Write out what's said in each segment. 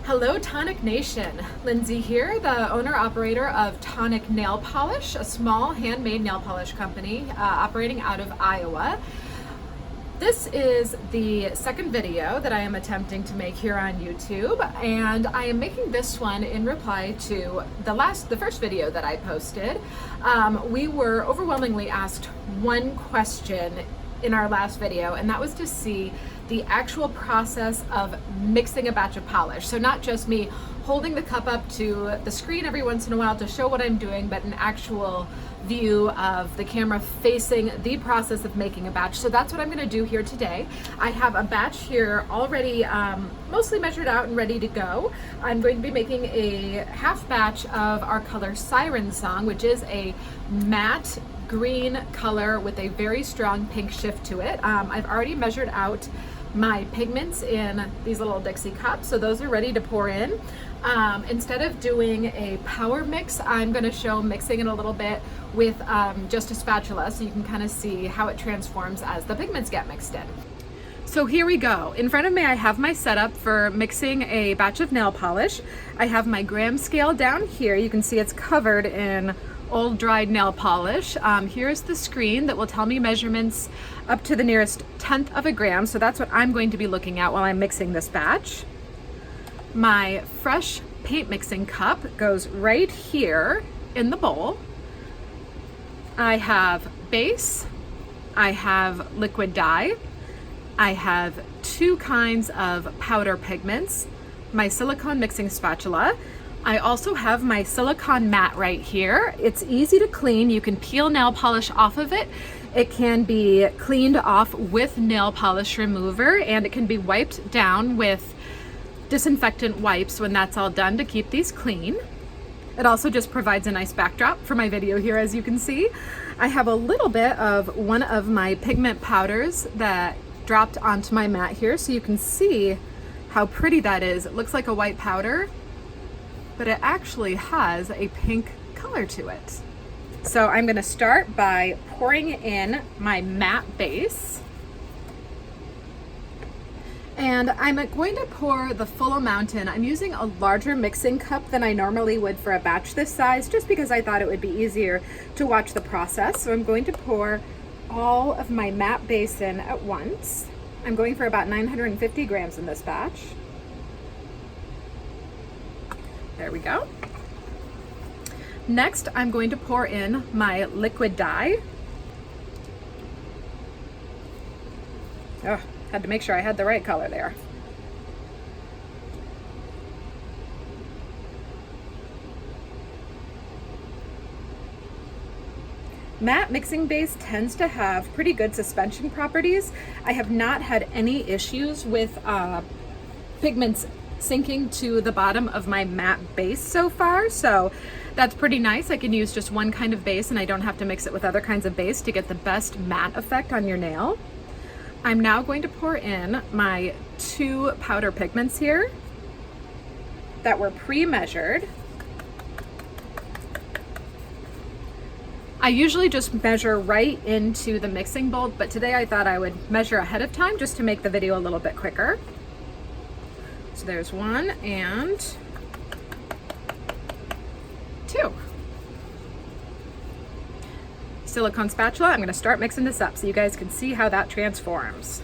Hello Tonic Nation, Lindsay here, the owner-operator of Tonic Nail Polish, a small handmade nail polish company operating out of Iowa. This is the second video that I am attempting to make here on YouTube, and I am making this one in reply to the first video that I posted. We were overwhelmingly asked one question in our last video, and that was to see the actual process of mixing a batch of polish. So not just me holding the cup up to the screen every once in a while to show what I'm doing, but an actual view of the camera facing the process of making a batch. So that's what I'm going to do here today. I have a batch here already mostly measured out and ready to go. I'm going to be making a half batch of our color Siren Song, which is a matte green color with a very strong pink shift to it. I've already measured out my pigments in these little Dixie cups, so those are ready to pour in. Instead of doing a power mix, I'm going to show mixing it a little bit with just a spatula, so you can kind of see how it transforms as the pigments get mixed in. So here we go. In front of me I have my setup for mixing a batch of nail polish. I have my gram scale down here. You can see it's covered in old dried nail polish. Here's the screen that will tell me measurements up to the nearest 1/10 of a gram. So that's what I'm going to be looking at while I'm mixing this batch. My fresh paint mixing cup goes right here in the bowl. I have base, I have liquid dye, I have two kinds of powder pigments, my silicone mixing spatula. I also have my silicone mat right here. It's easy to clean. You can peel nail polish off of it. It can be cleaned off with nail polish remover, and it can be wiped down with disinfectant wipes when that's all done to keep these clean. It also just provides a nice backdrop for my video here, as you can see. I have a little bit of one of my pigment powders that dropped onto my mat here, so you can see how pretty that is. It looks like a white powder, but it actually has a pink color to it. So I'm gonna start by pouring in my matte base. And I'm going to pour the full amount in. I'm using a larger mixing cup than I normally would for a batch this size, just because I thought it would be easier to watch the process. So I'm going to pour all of my matte base in at once. I'm going for about 950 grams in this batch. There we go. Next, I'm going to pour in my liquid dye. Oh, had to make sure I had the right color there. Matte mixing base tends to have pretty good suspension properties. I have not had any issues with pigments sinking to the bottom of my matte base so far, so that's pretty nice. I can use just one kind of base and I don't have to mix it with other kinds of base to get the best matte effect on your nail. I'm now going to pour in my two powder pigments here that were pre-measured. I usually just measure right into the mixing bowl, but today I thought I would measure ahead of time just to make the video a little bit quicker. So there's one and two. Silicone spatula. I'm going to start mixing this up so you guys can see how that transforms.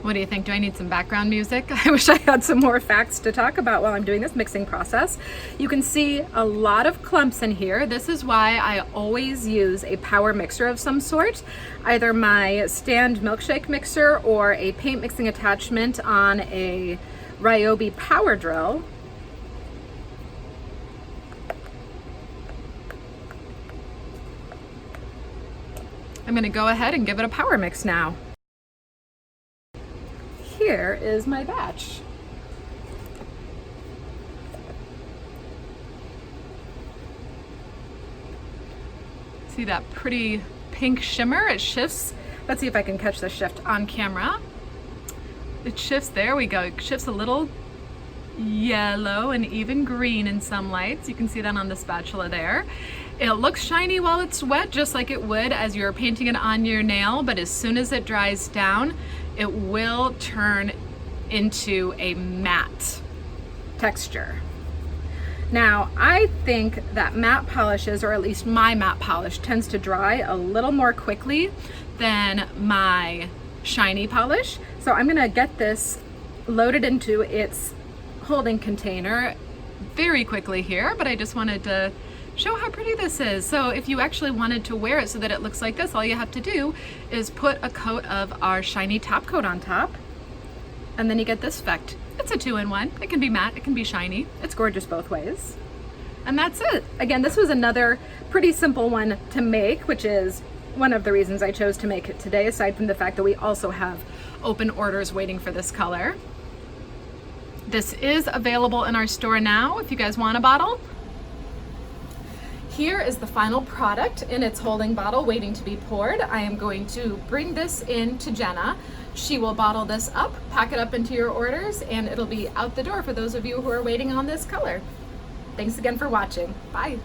What do you think? Do I need some background music? I wish I had some more facts to talk about while I'm doing this mixing process. You can see a lot of clumps in here. This is why I always use a power mixer of some sort, either my stand milkshake mixer or a paint mixing attachment on a Ryobi power drill. I'm going to go ahead and give it a power mix now. Here is my batch. See that pretty pink shimmer? It shifts. Let's see if I can catch the shift on camera. It shifts, there we go. It shifts a little yellow and even green in some lights. You can see that on the spatula there. It looks shiny while it's wet, just like it would as you're painting it on your nail, but as soon as it dries down, it will turn into a matte texture. Now, I think that matte polishes, or at least my matte polish, tends to dry a little more quickly than my shiny polish. So I'm gonna get this loaded into its holding container very quickly here, but I just wanted to show how pretty this is. So if you actually wanted to wear it so that it looks like this, all you have to do is put a coat of our shiny top coat on top, and then you get this effect. It's a 2-in-1. It can be matte, it can be shiny. It's gorgeous both ways. And that's it. Again, this was another pretty simple one to make, which is one of the reasons I chose to make it today, aside from the fact that we also have open orders waiting for this color. This is available in our store now if you guys want a bottle. Here is the final product in its holding bottle waiting to be poured. I am going to bring this in to Jenna. She will bottle this up, pack it up into your orders, and it'll be out the door for those of you who are waiting on this color. Thanks again for watching. Bye.